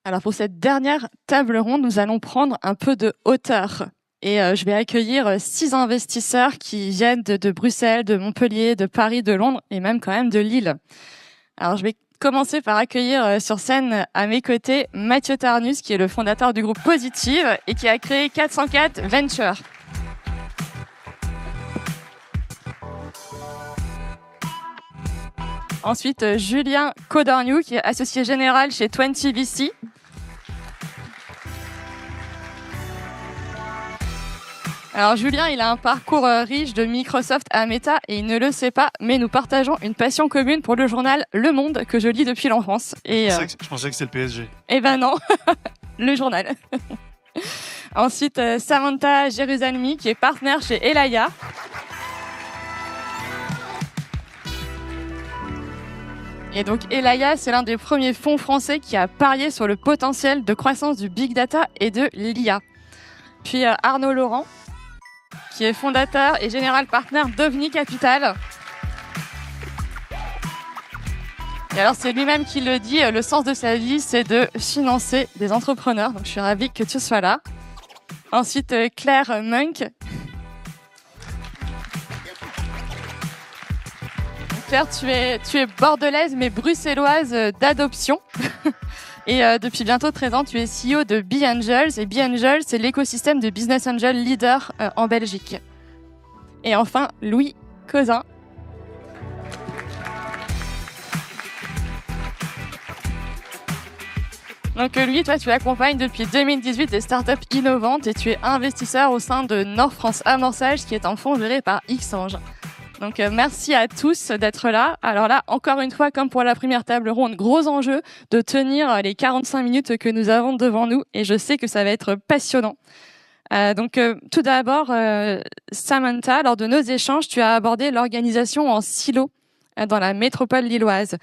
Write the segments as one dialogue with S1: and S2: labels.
S1: Alors pour cette dernière table ronde, nous allons prendre un peu de hauteur. Et je vais accueillir 6 investisseurs qui viennent de Bruxelles, de Montpellier, de Paris, de Londres et même quand même de Lille. Alors je vais commencer par accueillir sur scène à mes côtés Mathieu Tarnus, qui est le fondateur du groupe Positive et qui a créé 404 Venture. Ensuite, Julien Codorniou, qui est associé général chez 20VC. Alors Julien, il a un parcours riche de Microsoft à Meta et il ne le sait pas, mais nous partageons une passion commune pour le journal Le Monde que je lis depuis l'enfance. Et
S2: je pensais que c'était le PSG.
S1: Eh ben non, le journal. Ensuite, Samantha Jérusalemi, qui est partenaire chez Elaya. Et donc Elaya, c'est l'un des premiers fonds français qui a parié sur le potentiel de croissance du big data et de l'IA. Puis Arnaud Laurent, qui est fondateur et général partner d'OVNI Capital. Et alors c'est lui-même qui le dit, le sens de sa vie, c'est de financer des entrepreneurs. Donc je suis ravie que tu sois là. Ensuite, Claire Munk. Claire, tu es bordelaise mais bruxelloise d'adoption. Et depuis bientôt 13 ans, tu es CEO de B-Angels. Et B-Angels, c'est l'écosystème de business angel leader en Belgique. Et enfin, Louis Cozin. Donc lui, toi, tu accompagnes depuis 2018 des startups innovantes et tu es investisseur au sein de Nord France Amorçage, qui est un fonds géré par Xange. Donc merci à tous d'être là. Alors là, encore une fois, comme pour la première table ronde, gros enjeu de tenir les 45 minutes que nous avons devant nous et je sais que ça va être passionnant. Donc tout d'abord, Samantha, lors de nos échanges, tu as abordé l'organisation en silo dans la métropole lilloise,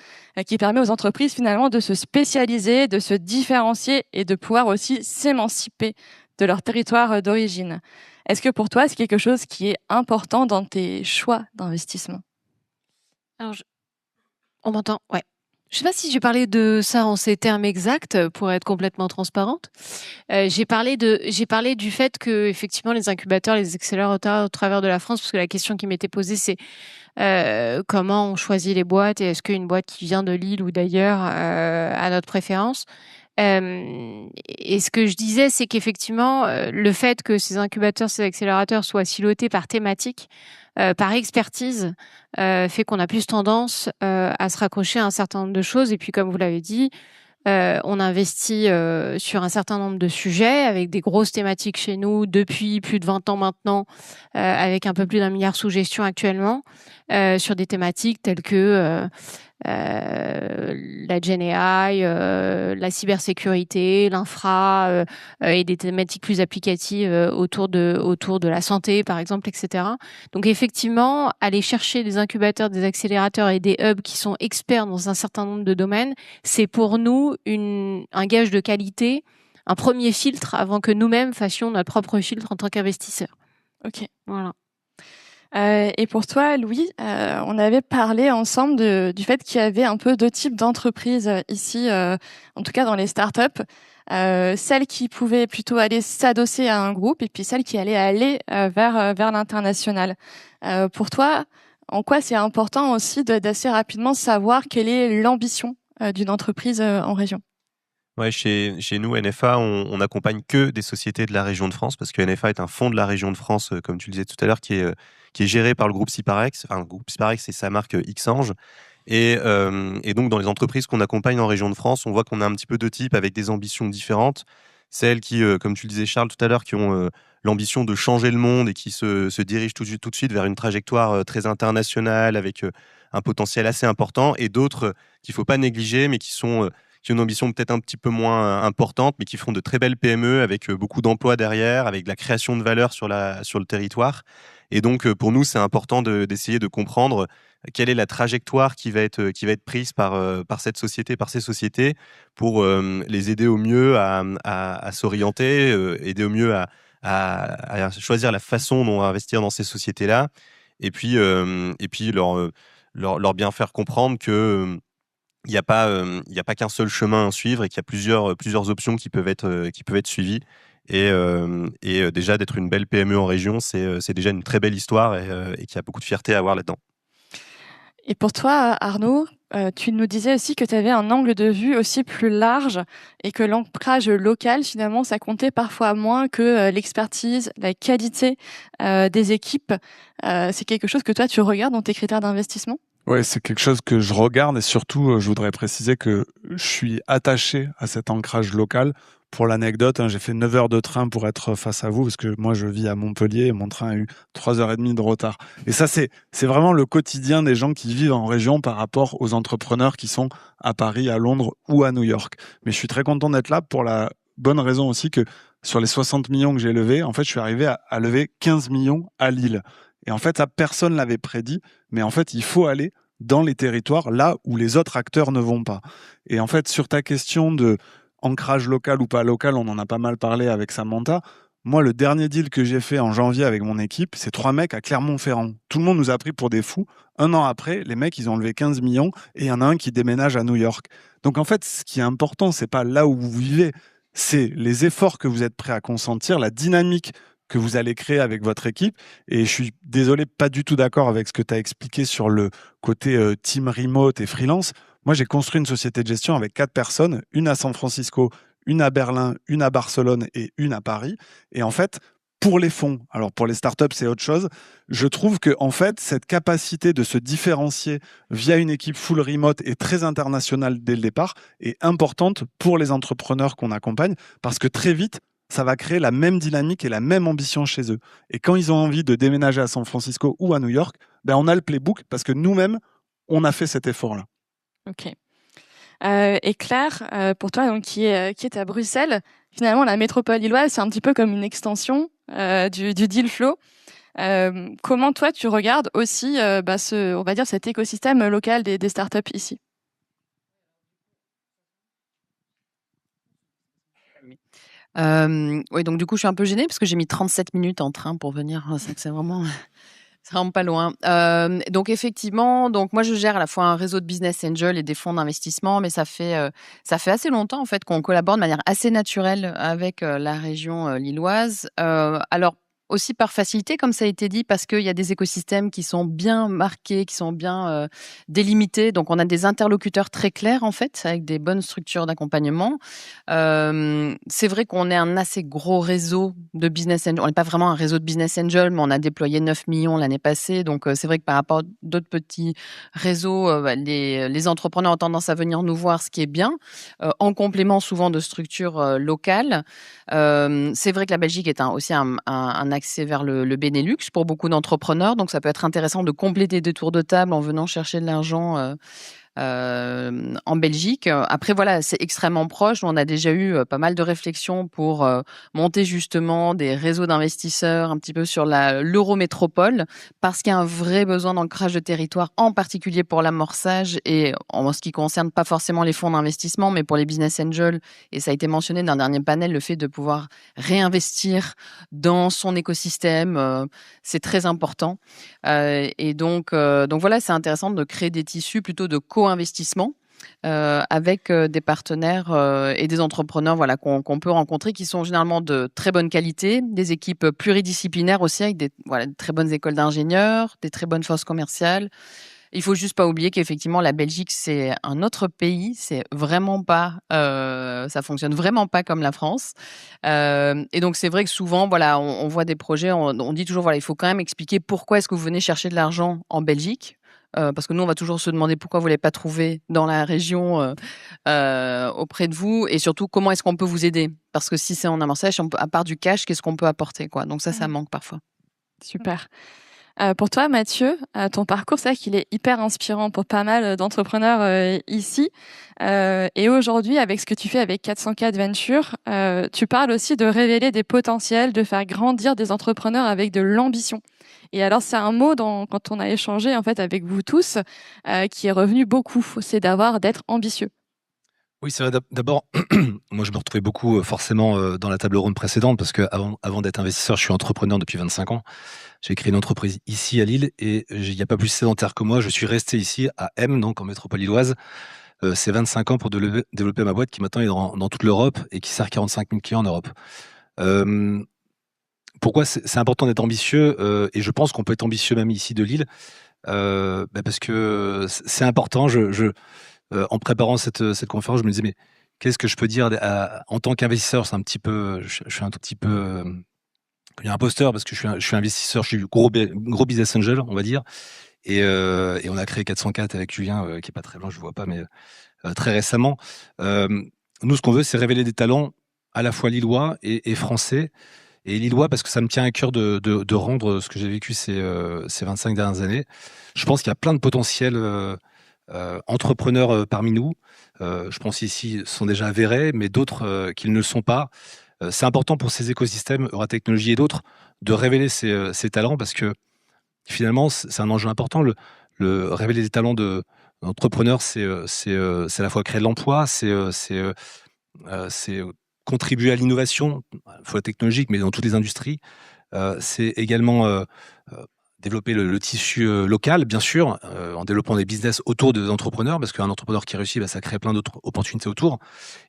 S1: qui permet aux entreprises finalement de se spécialiser, de se différencier et de pouvoir aussi s'émanciper de leur territoire d'origine. Est-ce que pour toi, c'est quelque chose qui est important dans tes choix d'investissement ?
S3: Alors, on m'entend ? Ouais. Je ne sais pas si j'ai parlé de ça en ces termes exacts, pour être complètement transparente. J'ai parlé du fait que effectivement les incubateurs, les accélérateurs au travers de la France, parce que la question qui m'était posée, c'est comment on choisit les boîtes et est-ce qu'une boîte qui vient de Lille ou d'ailleurs a notre préférence. Et ce que je disais, c'est qu'effectivement, le fait que ces incubateurs, ces accélérateurs soient silotés par thématique, par expertise, fait qu'on a plus tendance à se raccrocher à un certain nombre de choses. Et puis, comme vous l'avez dit, on investit sur un certain nombre de sujets avec des grosses thématiques chez nous depuis plus de 20 ans maintenant, avec un peu plus d'1 milliard sous gestion actuellement, sur des thématiques telles que la Gen AI, la cybersécurité, l'infra et des thématiques plus applicatives autour de la santé, par exemple, etc. Donc effectivement, aller chercher des incubateurs, des accélérateurs et des hubs qui sont experts dans un certain nombre de domaines, c'est pour nous un gage de qualité, un premier filtre avant que nous-mêmes fassions notre propre filtre en tant qu'investisseurs.
S1: Ok.
S3: Voilà.
S1: Et pour toi, Louis, on avait parlé ensemble du fait qu'il y avait un peu 2 types d'entreprises ici, en tout cas dans les startups. Celles qui pouvaient plutôt aller s'adosser à un groupe et puis celles qui allaient aller vers l'international. Pour toi, en quoi c'est important aussi d'assez rapidement savoir quelle est l'ambition d'une entreprise en région ?
S4: Ouais, chez nous, NFA, on n'accompagne que des sociétés de la région de France, parce que NFA est un fonds de la région de France, comme tu le disais tout à l'heure, qui est géré par le groupe Syparex. Enfin, le groupe Syparex, c'est sa marque Xange. Et donc, dans les entreprises qu'on accompagne en région de France, on voit qu'on a un petit peu 2 types avec des ambitions différentes. Celles qui, comme tu le disais, Charles, tout à l'heure, qui ont l'ambition de changer le monde et qui se dirigent tout de suite vers une trajectoire très internationale avec un potentiel assez important. Et d'autres qu'il ne faut pas négliger, mais qui ont une ambition peut-être un petit peu moins importante, mais qui font de très belles PME avec beaucoup d'emplois derrière, avec de la création de valeur sur le territoire. Et donc, pour nous, c'est important d'essayer de comprendre quelle est la trajectoire qui va être prise par cette société, par ces sociétés, pour les aider au mieux à s'orienter, aider au mieux à choisir la façon dont investir dans ces sociétés-là, et puis leur bien faire comprendre que il n'y a pas qu'un seul chemin à suivre et qu'il y a plusieurs options qui peuvent être suivies. Et déjà, d'être une belle PME en région, c'est déjà une très belle histoire et qu'il y a beaucoup de fierté à avoir là-dedans.
S1: Et pour toi, Arnaud, tu nous disais aussi que tu avais un angle de vue aussi plus large et que l'ancrage local, finalement, ça comptait parfois moins que l'expertise, la qualité des équipes. C'est quelque chose que toi, tu regardes dans tes critères d'investissement?
S2: Ouais, c'est quelque chose que je regarde et surtout, je voudrais préciser que je suis attaché à cet ancrage local. Pour l'anecdote, j'ai fait 9 heures de train pour être face à vous parce que moi, je vis à Montpellier et mon train a eu 3h30 de retard. Et ça, c'est vraiment le quotidien des gens qui vivent en région par rapport aux entrepreneurs qui sont à Paris, à Londres ou à New York. Mais je suis très content d'être là pour la bonne raison aussi que sur les 60 millions que j'ai levés, en fait, je suis arrivé à lever 15 millions à Lille. Et en fait, ça, personne ne l'avait prédit. Mais en fait, il faut aller dans les territoires là où les autres acteurs ne vont pas. Et en fait, sur ta question de ancrage local ou pas local, on en a pas mal parlé avec Samantha. Moi, le dernier deal que j'ai fait en janvier avec mon équipe, c'est 3 mecs à Clermont-Ferrand. Tout le monde nous a pris pour des fous. 1 an après, les mecs, ils ont levé 15 millions et il y en a un qui déménage à New York. Donc en fait, ce qui est important, c'est pas là où vous vivez, c'est les efforts que vous êtes prêts à consentir, la dynamique que vous allez créer avec votre équipe. Et je suis désolé, pas du tout d'accord avec ce que tu as expliqué sur le côté team remote et freelance. Moi, j'ai construit une société de gestion avec 4 personnes, une à San Francisco, une à Berlin, une à Barcelone et une à Paris. Et en fait, pour les fonds, alors pour les startups, c'est autre chose. Je trouve que en fait, cette capacité de se différencier via une équipe full remote et très internationale dès le départ est importante pour les entrepreneurs qu'on accompagne parce que très vite, ça va créer la même dynamique et la même ambition chez eux. Et quand ils ont envie de déménager à San Francisco ou à New York, ben on a le playbook parce que nous-mêmes, on a fait cet effort-là.
S1: Ok. Et Claire, pour toi, donc, qui est à Bruxelles, finalement, la métropole lilloise, c'est un petit peu comme une extension du deal flow. Comment toi, tu regardes aussi on va dire, cet écosystème local des startups ici?
S5: Oui, donc du coup, je suis un peu gênée parce que j'ai mis 37 minutes en train pour venir. C'est vraiment, c'est vraiment pas loin. Donc effectivement, donc moi je gère à la fois un réseau de business angel et des fonds d'investissement, mais ça fait assez longtemps en fait qu'on collabore de manière assez naturelle avec la région lilloise. Alors aussi par facilité, comme ça a été dit, parce qu'il y a des écosystèmes qui sont bien marqués, qui sont bien délimités. Donc, on a des interlocuteurs très clairs, en fait, avec des bonnes structures d'accompagnement. C'est vrai qu'on est un assez gros réseau de business angel. On n'est pas vraiment un réseau de business angel, mais on a déployé 9 millions l'année passée. Donc, c'est vrai que par rapport à d'autres petits réseaux, les entrepreneurs ont tendance à venir nous voir, ce qui est bien, en complément souvent de structures locales. C'est vrai que la Belgique est aussi un accès vers le Benelux pour beaucoup d'entrepreneurs. Donc, ça peut être intéressant de compléter des tours de table en venant chercher de l'argent en Belgique. Après, voilà, c'est extrêmement proche. On a déjà eu pas mal de réflexions pour monter justement des réseaux d'investisseurs un petit peu sur l'Eurométropole parce qu'il y a un vrai besoin d'ancrage de territoire, en particulier pour l'amorçage et en ce qui concerne pas forcément les fonds d'investissement, mais pour les business angels. Et ça a été mentionné dans un dernier panel, le fait de pouvoir réinvestir dans son écosystème, c'est très important. Et donc voilà, c'est intéressant de créer des tissus plutôt de co-investissement avec des partenaires et des entrepreneurs voilà, qu'on peut rencontrer qui sont généralement de très bonne qualité, des équipes pluridisciplinaires aussi avec de très bonnes écoles d'ingénieurs, des très bonnes forces commerciales. Il faut juste pas oublier qu'effectivement la Belgique c'est un autre pays, c'est vraiment pas, ça fonctionne vraiment pas comme la France. Et donc c'est vrai que souvent voilà, on voit des projets, on dit toujours voilà, il faut quand même expliquer pourquoi est-ce que vous venez chercher de l'argent en Belgique. Parce que nous, on va toujours se demander pourquoi vous ne l'avez pas trouvé dans la région auprès de vous et surtout comment est-ce qu'on peut vous aider. Parce que si c'est en amorçage, à part du cash, qu'est-ce qu'on peut apporter quoi. Donc ça manque parfois.
S1: Super. Pour toi, Mathieu, ton parcours, c'est vrai qu'il est hyper inspirant pour pas mal d'entrepreneurs ici. Et aujourd'hui, avec ce que tu fais avec 404 Ventures, tu parles aussi de révéler des potentiels, de faire grandir des entrepreneurs avec de l'ambition. Et alors, c'est un mot quand on a échangé en fait avec vous tous qui est revenu beaucoup, c'est d'être ambitieux.
S6: Oui, c'est vrai. D'abord, moi, je me retrouvais beaucoup forcément dans la table ronde précédente parce que avant d'être investisseur, je suis entrepreneur depuis 25 ans. J'ai créé une entreprise ici à Lille et il n'y a pas plus sédentaire que moi. Je suis resté ici à M, donc en métropole lilloise, c'est 25 ans pour développer ma boîte qui maintenant est dans toute l'Europe et qui sert 45 000 clients en Europe. Pourquoi c'est important d'être ambitieux et je pense qu'on peut être ambitieux même ici de Lille parce que c'est important. En préparant cette conférence, je me disais mais qu'est-ce que je peux dire en tant qu'investisseur? C'est un petit peu, je suis un tout petit peu imposteur parce que je suis investisseur, je suis gros business angel, on va dire. Et on a créé 404 avec Julien, qui est pas très loin, je le vois pas, mais très récemment. Nous, ce qu'on veut, c'est révéler des talents à la fois lillois et français. Et lillois, parce que ça me tient à cœur de rendre ce que j'ai vécu ces 25 dernières années. Je pense qu'il y a plein de potentiels entrepreneurs parmi nous. Je pense ici sont déjà avérés, mais d'autres qui ne le sont pas. C'est important pour ces écosystèmes, Euratechnologie et d'autres, de révéler ces talents parce que finalement, c'est un enjeu important. Le révéler des talents d'entrepreneurs, c'est à la fois créer de l'emploi, c'est contribuer à l'innovation, à la fois technologique, mais dans toutes les industries. C'est également développer le tissu local, bien sûr, en développant des business autour des entrepreneurs, parce qu'un entrepreneur qui réussit, ça crée plein d'autres opportunités autour.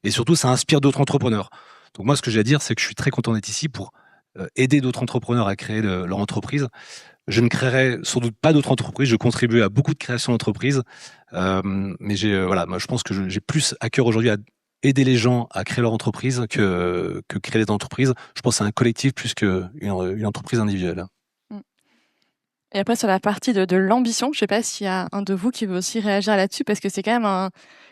S6: Et surtout, ça inspire d'autres entrepreneurs. Donc moi, ce que j'ai à dire, c'est que je suis très content d'être ici pour aider d'autres entrepreneurs à créer leur entreprise. Je ne créerai sans doute pas d'autres entreprises. Je contribue à beaucoup de créations d'entreprises. Mais moi, je pense que j'ai plus à cœur aujourd'hui à aider les gens à créer leur entreprise que créer des entreprises. Je pense que c'est un collectif plus qu'une entreprise individuelle.
S1: Et après, sur la partie de l'ambition, je ne sais pas s'il y a un de vous qui veut aussi réagir là-dessus, parce que c'est quand même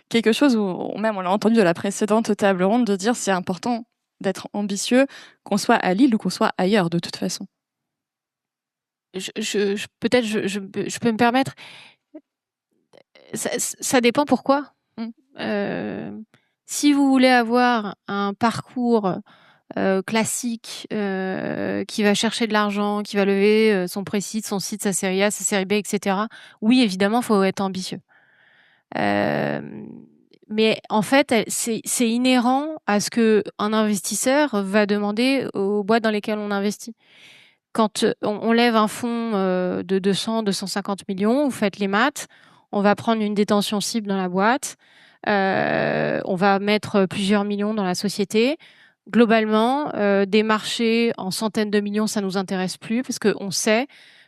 S1: quelque chose où, même on l'a entendu de la précédente table ronde, de dire c'est important d'être ambitieux, qu'on soit à Lille ou qu'on soit ailleurs, de toute façon.
S3: Peut-être je peux me permettre. Ça dépend pourquoi. Si vous voulez avoir un parcours classique qui va chercher de l'argent, qui va lever son pré-seed, son seed, sa série A, sa série B, etc. Oui, évidemment, il faut être ambitieux. Mais en fait, c'est inhérent à ce qu'un investisseur va demander aux boîtes dans lesquelles on investit. Quand on lève un fonds de 200, 250 millions, vous faites les maths, on va prendre une détention cible dans la boîte, on va mettre plusieurs millions dans la société. Globalement, des marchés en centaines de millions, ça nous intéresse plus parce qu'on sait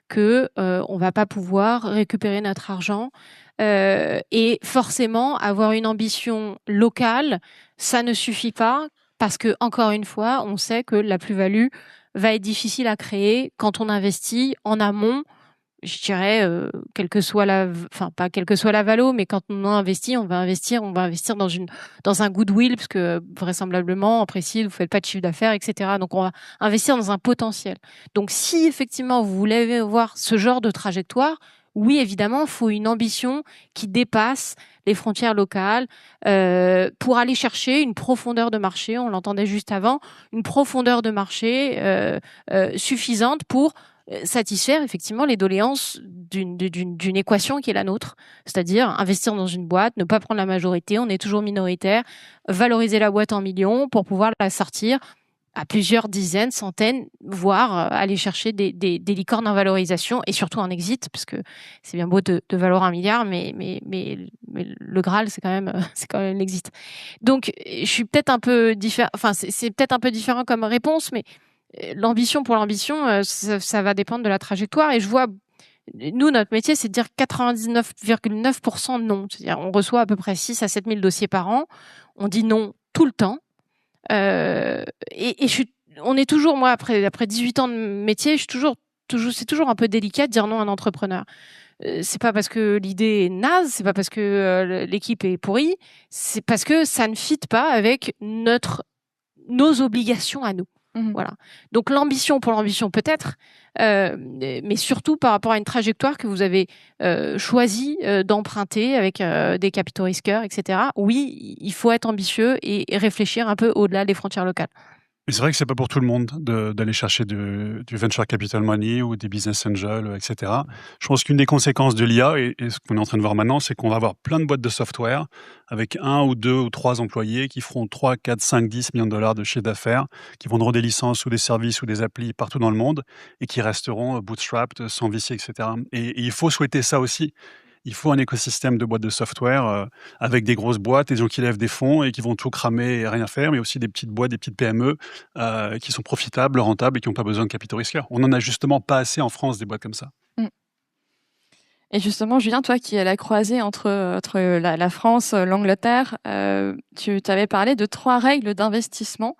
S3: que on va pas pouvoir récupérer notre argent et forcément avoir une ambition locale, ça ne suffit pas parce que encore une fois, on sait que la plus-value va être difficile à créer quand on investit en amont. Je dirais, quelle que soit pas quelle que soit la valo, mais quand on investit, on va investir dans un goodwill, parce que vraisemblablement, en précis, vous faites pas de chiffre d'affaires, etc. Donc, on va investir dans un potentiel. Donc, si effectivement vous voulez voir ce genre de trajectoire, oui, évidemment, il faut une ambition qui dépasse les frontières locales pour aller chercher une profondeur de marché. On l'entendait juste avant, une profondeur de marché suffisante pour satisfaire effectivement les doléances d'une équation qui est la nôtre, c'est-à-dire investir dans une boîte, ne pas prendre la majorité, on est toujours minoritaire, valoriser la boîte en millions pour pouvoir la sortir à plusieurs dizaines, centaines, voire aller chercher des licornes en valorisation et surtout en exit, parce que c'est bien beau de valoir 1 milliard, mais le Graal, c'est quand même l'exit. Donc, je suis peut-être un peu différent, enfin, c'est peut-être un peu différent comme réponse, mais l'ambition pour l'ambition, ça va dépendre de la trajectoire. Et je vois, nous, notre métier, c'est de dire 99,9% non. C'est-à-dire, on reçoit à peu près 6 à 7 000 dossiers par an. On dit non tout le temps. On est toujours, moi, après 18 ans de métier, c'est toujours un peu délicat de dire non à un entrepreneur. C'est pas parce que l'idée est naze, c'est pas parce que l'équipe est pourrie, c'est parce que ça ne fit pas avec nos obligations à nous. Voilà. Donc l'ambition pour l'ambition peut-être, mais surtout par rapport à une trajectoire que vous avez choisi d'emprunter avec des capitaux risqueurs, etc. Oui, il faut être ambitieux et réfléchir un peu au-delà des frontières locales.
S7: Mais c'est vrai que c'est pas pour tout le monde d'aller chercher du venture capital money ou des business angels, etc. Je pense qu'une des conséquences de l'IA, et ce qu'on est en train de voir maintenant, c'est qu'on va avoir plein de boîtes de software avec 1 ou 2 ou 3 employés qui feront 3, 4, 5, 10 millions de dollars de chiffre d'affaires, qui vendront des licences ou des services ou des applis partout dans le monde et qui resteront bootstrapped, sans VC, etc. Et il faut souhaiter ça aussi. Il faut un écosystème de boîtes de software avec des grosses boîtes, des gens qui lèvent des fonds et qui vont tout cramer et rien faire, mais aussi des petites boîtes, des petites PME qui sont profitables, rentables et qui n'ont pas besoin de capitaux risqueurs. On n'en a justement pas assez en France des boîtes comme ça.
S1: Et justement, Julien, toi qui es à la croisée entre la France, l'Angleterre, tu t'avais parlé de 3 règles d'investissement.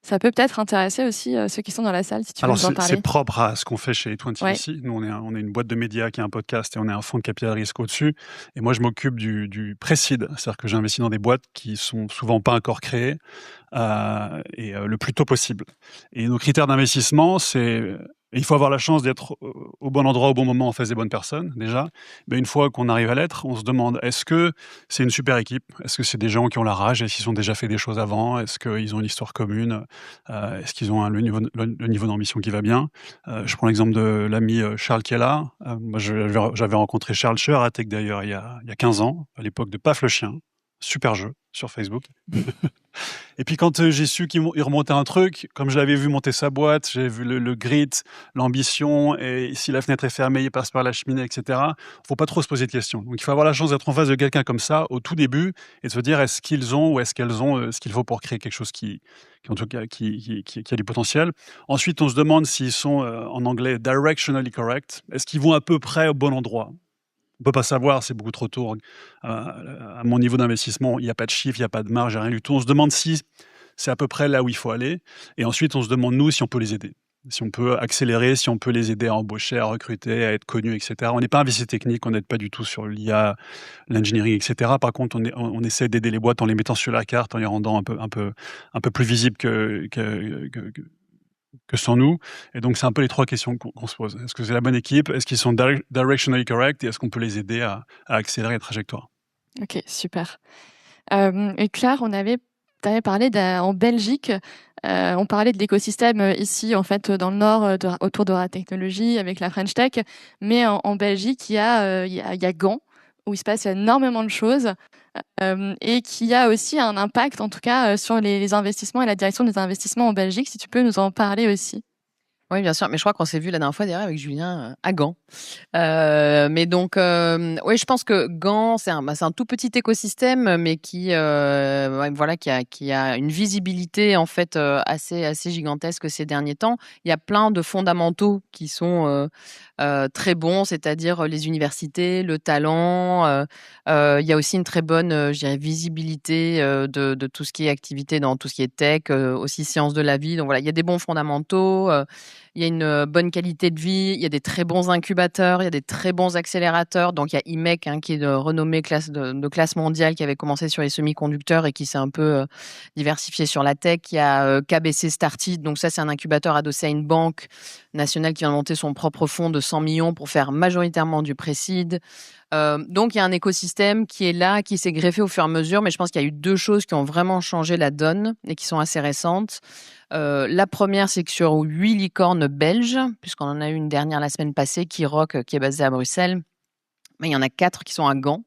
S1: Ça peut peut-être intéresser aussi ceux qui sont dans la salle, si tu veux
S7: Alors,
S1: nous en parler.
S7: c'est propre à ce qu'on fait chez 20
S1: Ouais.
S7: ici. Nous, on est une boîte de médias qui a un podcast et on est un fonds de capital risque au-dessus. Et moi, je m'occupe du pré-seed, c'est-à-dire que j'investis dans des boîtes qui sont souvent pas encore créées et le plus tôt possible. Et nos critères d'investissement, il faut avoir la chance d'être au bon endroit au bon moment en face des bonnes personnes, déjà. Mais une fois qu'on arrive à l'être, on se demande, est-ce que c'est une super équipe? Est-ce que c'est des gens qui ont la rage? Est-ce qu'ils ont déjà fait des choses avant? Est-ce qu'ils ont une histoire commune? Est-ce qu'ils ont le niveau d'ambition qui va bien? Je prends l'exemple de l'ami Charles qui est là. Moi, j'avais rencontré Charles Scheur à Tech d'ailleurs il y a 15 ans, à l'époque de Paf le chien. Super jeu sur Facebook. Et puis quand j'ai su qu'il remontait un truc, comme je l'avais vu monter sa boîte, j'ai vu le grit, l'ambition, et si la fenêtre est fermée, il passe par la cheminée, etc. Faut pas trop se poser de questions. Donc il faut avoir la chance d'être en face de quelqu'un comme ça au tout début et de se dire est-ce qu'ils ont ou est-ce qu'elles ont ce qu'il faut pour créer quelque chose qui en tout cas qui a du potentiel. Ensuite, on se demande s'ils sont en anglais directionally correct. Est-ce qu'ils vont à peu près au bon endroit? On peut pas savoir, c'est beaucoup trop tôt. À mon niveau d'investissement, il n'y a pas de chiffre, il n'y a pas de marge, il n'y a rien du tout. On se demande si c'est à peu près là où il faut aller. Et ensuite, on se demande, nous, si on peut les aider. Si on peut accélérer, si on peut les aider à embaucher, à recruter, à être connus, etc. On n'est pas investisseur technique, on n'aide pas du tout sur l'IA, l'engineering, etc. Par contre, on essaie d'aider les boîtes en les mettant sur la carte, en les rendant un peu plus visibles que sans nous. Et donc, c'est un peu les 3 questions qu'on se pose. Est-ce que c'est la bonne équipe? Est-ce qu'ils sont directionally correct? Et est-ce qu'on peut les aider à accélérer la trajectoire?
S1: Ok, super. Et Claire, t'avais parlé en Belgique, on parlait de l'écosystème ici, en fait, dans le nord, autour de la technologie, avec la French Tech. Mais en Belgique, il y a Gand, où il se passe énormément de choses et qui a aussi un impact, en tout cas, sur les investissements et la direction des investissements en Belgique. Si tu peux nous en parler aussi.
S5: Oui, bien sûr. Mais je crois qu'on s'est vu la dernière fois d'ailleurs avec Julien à Gand. Mais donc, oui, je pense que Gand, c'est un tout petit écosystème, mais qui a une visibilité en fait assez gigantesque ces derniers temps. Il y a plein de fondamentaux qui sont très bons, c'est-à-dire les universités, le talent. Il y a aussi une très bonne, je dirais, visibilité de tout ce qui est activité dans tout ce qui est tech, aussi sciences de la vie. Donc voilà, il y a des bons fondamentaux. Il y a une bonne qualité de vie, il y a des très bons incubateurs, il y a des très bons accélérateurs. Donc, il y a IMEC, qui est de renommée de classe mondiale, qui avait commencé sur les semi-conducteurs et qui s'est un peu diversifié sur la tech. Il y a KBC Started. Donc, ça, c'est un incubateur adossé à une banque nationale qui vient de monter son propre fonds de 100 millions pour faire majoritairement du pré-seed. Donc, il y a un écosystème qui est là, qui s'est greffé au fur et à mesure. Mais je pense qu'il y a eu 2 choses qui ont vraiment changé la donne et qui sont assez récentes. La première, c'est que sur 8 licornes belges, puisqu'on en a eu une dernière la semaine passée, Kiroc, qui est basée à Bruxelles, mais il y en a 4 qui sont à Gand.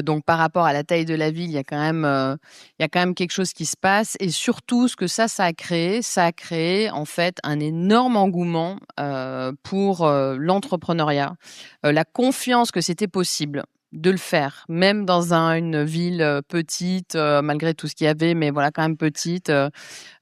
S5: Donc, par rapport à la taille de la ville, il y a quand même quelque chose qui se passe. Et surtout, ce que ça a créé en fait un énorme engouement pour l'entrepreneuriat, la confiance que c'était possible de le faire, même dans une ville petite, malgré tout ce qu'il y avait, mais voilà, quand même petite.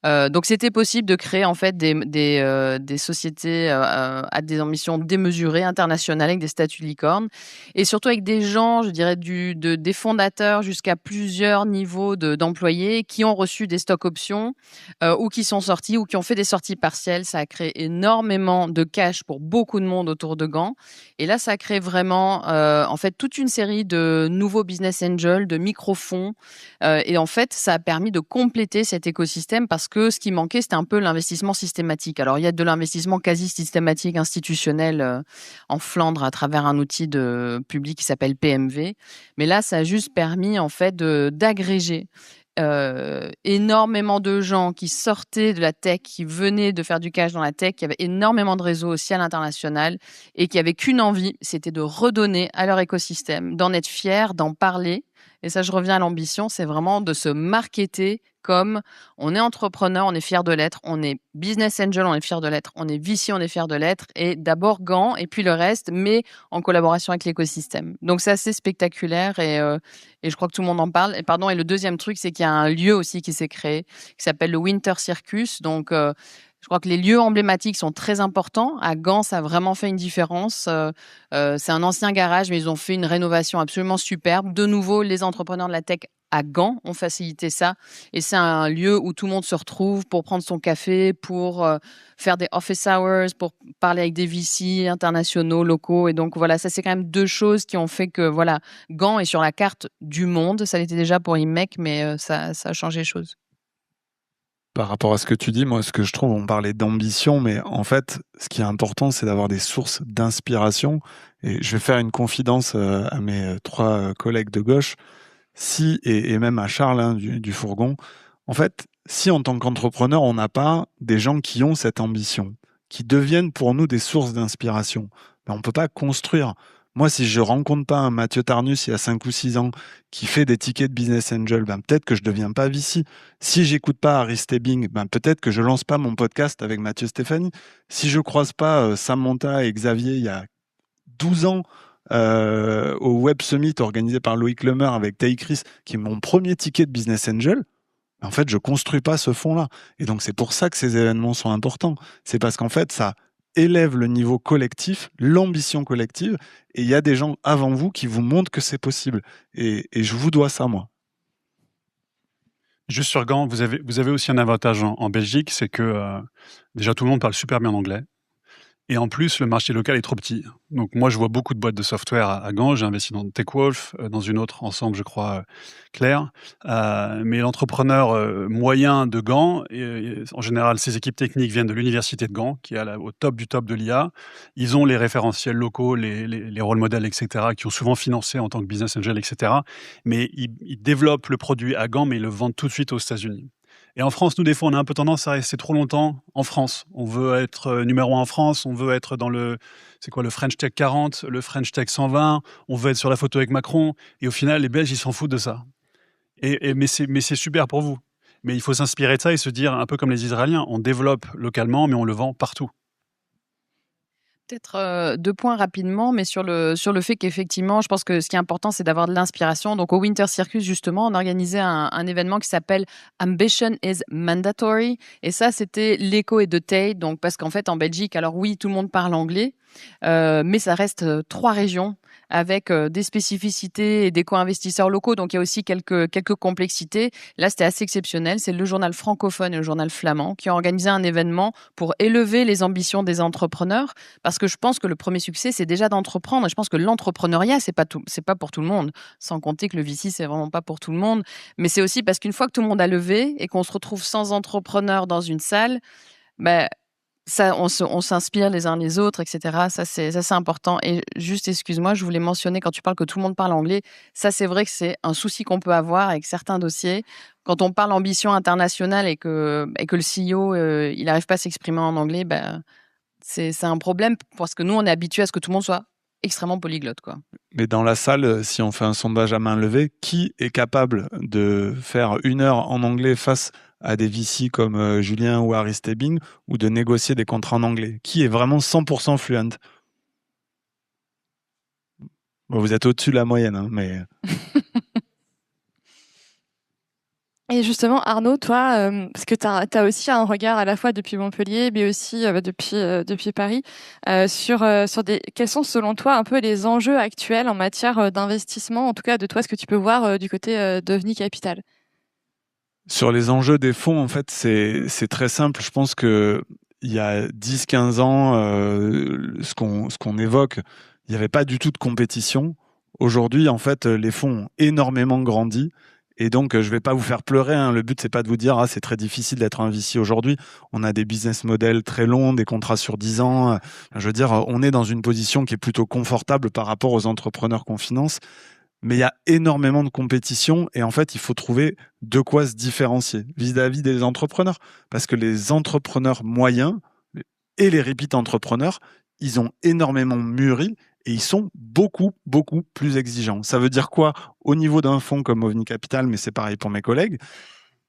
S5: Donc, c'était possible de créer en fait des sociétés à des ambitions démesurées, internationales, avec des statuts licornes, et surtout avec des gens, je dirais, des fondateurs jusqu'à plusieurs niveaux d'employés qui ont reçu des stock options ou qui sont sortis ou qui ont fait des sorties partielles. Ça a créé énormément de cash pour beaucoup de monde autour de Gand. Et là, ça a créé vraiment, en fait, toute une série de nouveaux business angels, de micro-fonds. Et en fait, ça a permis de compléter cet écosystème parce que ce qui manquait, c'était un peu l'investissement systématique. Alors, il y a de l'investissement quasi systématique institutionnel en Flandre à travers un outil de public qui s'appelle PMV. Mais là, ça a juste permis, en fait, d'agréger énormément de gens qui sortaient de la tech, qui venaient de faire du cash dans la tech, qui avaient énormément de réseaux aussi à l'international et qui avaient qu'une envie, c'était de redonner à leur écosystème, d'en être fiers, d'en parler. Et ça, je reviens à l'ambition, c'est vraiment de se marketer comme on est entrepreneur, on est fier de l'être, on est business angel, on est fier de l'être, on est VC, on est fier de l'être, et d'abord Gand, et puis le reste, mais en collaboration avec l'écosystème. Donc c'est assez spectaculaire et je crois que tout le monde en parle. Et pardon, et le deuxième truc, c'est qu'il y a un lieu aussi qui s'est créé, qui s'appelle le Winter Circus. Donc je crois que les lieux emblématiques sont très importants. À Gand, ça a vraiment fait une différence. C'est un ancien garage, mais ils ont fait une rénovation absolument superbe. De nouveau, les entrepreneurs de la tech à Gand ont facilité ça. Et c'est un lieu où tout le monde se retrouve pour prendre son café, pour faire des office hours, pour parler avec des VC internationaux, locaux. Et donc, voilà, ça, c'est quand même deux choses qui ont fait que, voilà, Gand est sur la carte du monde. Ça l'était déjà pour IMEC, mais ça a changé les choses.
S2: Par rapport à ce que tu dis, moi, ce que je trouve, on parlait d'ambition, mais en fait, ce qui est important, c'est d'avoir des sources d'inspiration. Et je vais faire une confidence à mes trois collègues de gauche, et même à Charles hein, du Fourgon. En fait, si en tant qu'entrepreneur, on n'a pas des gens qui ont cette ambition, qui deviennent pour nous des sources d'inspiration, ben, on ne peut pas construire. Moi, si je rencontre pas un Mathieu Tarnus il y a 5 ou 6 ans qui fait des tickets de business angel, ben peut-être que je deviens pas VC. Si j'écoute pas Harry Stebbing, ben peut-être que je lance pas mon podcast avec Mathieu Stéphanie. Si je croise pas Sam Monta et Xavier il y a 12 ans au Web Summit organisé par Loïc Lemer avec Tay Chris, qui est mon premier ticket de business angel, en fait, je construis pas ce fond-là. Et donc, c'est pour ça que ces événements sont importants. C'est parce qu'en fait, ça élève le niveau collectif, l'ambition collective, et il y a des gens avant vous qui vous montrent que c'est possible. Et je vous dois ça, moi.
S7: Juste sur Gand, vous avez aussi un avantage en Belgique, c'est que déjà tout le monde parle super bien anglais. Et en plus, le marché local est trop petit. Donc moi, je vois beaucoup de boîtes de software à Gand. J'ai investi dans TechWolf, dans une autre ensemble, je crois, Claire. Mais l'entrepreneur moyen de Gand, en général, ses équipes techniques viennent de l'université de Gand, qui est au top du top de l'IA. Ils ont les référentiels locaux, les rôles modèles, etc., qui ont souvent financé en tant que business angel, etc. Mais ils développent le produit à Gand, mais ils le vendent tout de suite aux États-Unis. Et en France, nous, des fois, on a un peu tendance à rester trop longtemps en France. On veut être numéro 1 en France, on veut être dans le French Tech 40, le French Tech 120, on veut être sur la photo avec Macron. Et au final, les Belges, ils s'en foutent de ça. Mais c'est super pour vous. Mais il faut s'inspirer de ça et se dire, un peu comme les Israéliens, on développe localement, mais on le vend partout.
S5: Peut-être 2 points rapidement, mais sur le fait qu'effectivement, je pense que ce qui est important, c'est d'avoir de l'inspiration. Donc, au Winter Circus, justement, on organisait un événement qui s'appelle Ambition is Mandatory. Et ça, c'était l'écho et de Tate. Donc, parce qu'en fait, en Belgique, alors oui, tout le monde parle anglais, mais ça reste 3 régions avec des spécificités et des co-investisseurs locaux. Donc, il y a aussi quelques complexités. Là, c'était assez exceptionnel. C'est le journal francophone et le journal flamand qui ont organisé un événement pour élever les ambitions des entrepreneurs. Parce que je pense que le premier succès, c'est déjà d'entreprendre. Et je pense que l'entrepreneuriat, c'est pas pour tout le monde. Sans compter que le VC, c'est vraiment pas pour tout le monde. Mais c'est aussi parce qu'une fois que tout le monde a levé et qu'on se retrouve sans entrepreneur dans une salle, ben, ça, on s'inspire les uns les autres, etc. Ça, c'est important. Et juste, excuse-moi, je voulais mentionner, quand tu parles que tout le monde parle anglais, ça, c'est vrai que c'est un souci qu'on peut avoir avec certains dossiers. Quand on parle ambition internationale et que le CEO, il n'arrive pas à s'exprimer en anglais, ben, c'est un problème parce que nous, on est habitué à ce que tout le monde soit extrêmement polyglotte, quoi.
S2: Mais dans la salle, si on fait un sondage à main levée, qui est capable de faire 1 heure en anglais face à des VC comme Julien ou Harry Stebbing, ou de négocier des contrats en anglais? Qui est vraiment 100% fluent? Bon, vous êtes au-dessus de la moyenne, hein, mais...
S1: Et justement, Arnaud, toi, parce que tu as aussi un regard à la fois depuis Montpellier, mais aussi depuis Paris, sur quels sont selon toi un peu les enjeux actuels en matière d'investissement, en tout cas de toi, ce que tu peux voir du côté d'OVNI Capital.
S2: Sur les enjeux des fonds, en fait, c'est très simple. Je pense qu'il y a 10-15 ans, ce qu'on évoque, il n'y avait pas du tout de compétition. Aujourd'hui, en fait, les fonds ont énormément grandi. Et donc, je ne vais pas vous faire pleurer. Hein. Le but, c'est pas de vous dire c'est très difficile d'être un VC aujourd'hui. On a des business models très longs, des contrats sur 10 ans. Je veux dire, on est dans une position qui est plutôt confortable par rapport aux entrepreneurs qu'on finance. Mais il y a énormément de compétition et en fait, il faut trouver de quoi se différencier vis-à-vis des entrepreneurs. Parce que les entrepreneurs moyens et les repeat entrepreneurs, ils ont énormément mûri et ils sont beaucoup, beaucoup plus exigeants. Ça veut dire quoi au niveau d'un fonds comme OVNI Capital, mais c'est pareil pour mes collègues?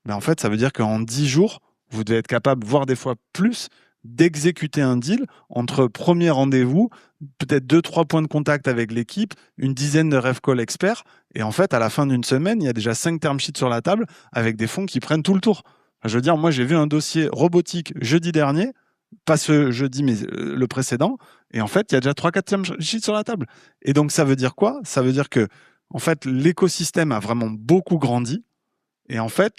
S2: Mais en fait, ça veut dire qu'en 10 jours, vous devez être capable, voire des fois plus, d'exécuter un deal entre premier rendez-vous, peut-être 2-3 points de contact avec l'équipe, une dizaine de ref call experts. Et en fait, à la fin d'une semaine, il y a déjà 5 term sheets sur la table avec des fonds qui prennent tout le tour. Enfin, je veux dire, moi, j'ai vu un dossier robotique jeudi dernier, pas ce jeudi, mais le précédent. Et en fait, il y a déjà 3-4 term sheets sur la table. Et donc, ça veut dire quoi? Ça veut dire que, en fait, l'écosystème a vraiment beaucoup grandi. Et en fait,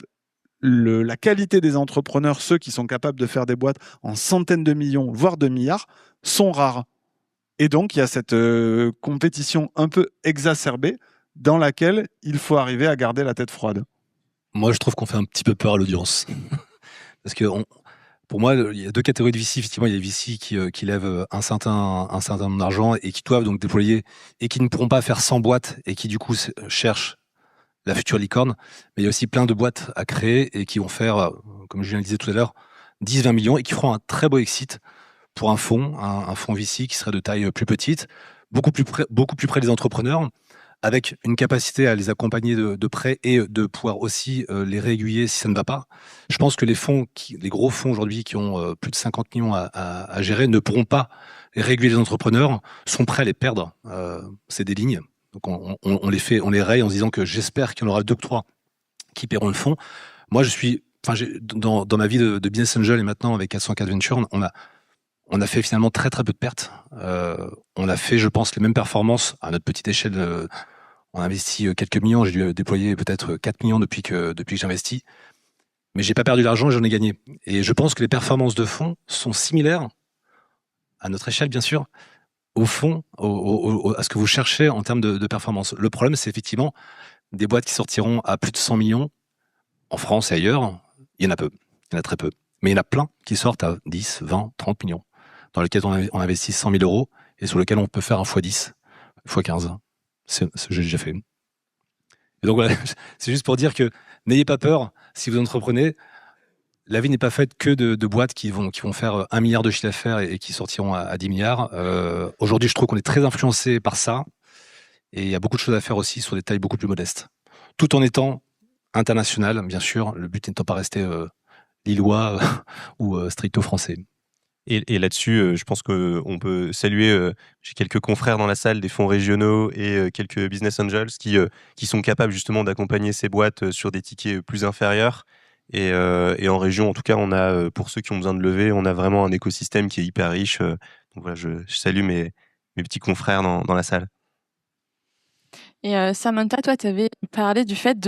S2: la qualité des entrepreneurs, ceux qui sont capables de faire des boîtes en centaines de millions, voire de milliards, sont rares. Et donc, il y a cette compétition un peu exacerbée dans laquelle il faut arriver à garder la tête froide.
S6: Moi, je trouve qu'on fait un petit peu peur à l'audience. Parce que pour moi, il y a deux catégories de VC. Effectivement, il y a des VC qui lèvent un certain nombre d'argent et qui doivent donc déployer et qui ne pourront pas faire 100 boîtes et qui, du coup, cherchent la future licorne. Mais il y a aussi plein de boîtes à créer et qui vont faire, comme Julien le disait tout à l'heure, 10-20 millions et qui feront un très beau exit pour un fonds VC qui serait de taille plus petite, beaucoup plus près des entrepreneurs, avec une capacité à les accompagner de près et de pouvoir aussi les réaiguiller si ça ne va pas. Je pense que les gros fonds aujourd'hui qui ont plus de 50 millions à gérer ne pourront pas réaiguiller les entrepreneurs, sont prêts à les perdre. C'est des lignes. Donc on les raye en se disant que j'espère qu'il y en aura 2 ou 3 qui paieront le fonds. Moi, dans ma vie de business angel et maintenant avec 404 Ventures, on a fait finalement très très peu de pertes. On a fait, je pense, les mêmes performances à notre petite échelle. On a investi quelques millions. J'ai dû déployer peut-être 4 millions depuis que j'investis. Mais j'ai pas perdu d'argent, j'en ai gagné. Et je pense que les performances de fonds sont similaires, à notre échelle bien sûr, au fond, à ce que vous cherchez en termes de performance. Le problème, c'est effectivement des boîtes qui sortiront à plus de 100 millions en France et ailleurs. Il y en a peu, il y en a très peu. Mais il y en a plein qui sortent à 10, 20, 30 millions, dans lesquels on investit 100 000 euros et sur lesquels on peut faire un x10, x15. J'ai déjà fait. Et donc voilà, c'est juste pour dire que n'ayez pas peur si vous entreprenez. La vie n'est pas faite que de boîtes qui vont faire 1 milliard de chiffre d'affaires et qui sortiront à 10 milliards. Aujourd'hui, je trouve qu'on est très influencé par ça. Et il y a beaucoup de choses à faire aussi sur des tailles beaucoup plus modestes. Tout en étant international, bien sûr. Le but n'étant pas rester lillois ou stricto français.
S4: Et là-dessus, je pense qu'on peut saluer, j'ai quelques confrères dans la salle des fonds régionaux et quelques business angels qui sont capables justement d'accompagner ces boîtes sur des tickets plus inférieurs. Et en région, en tout cas, on a, pour ceux qui ont besoin de lever, on a vraiment un écosystème qui est hyper riche. Donc voilà, je salue mes petits confrères dans la salle.
S1: Et Samantha, toi, tu avais parlé du fait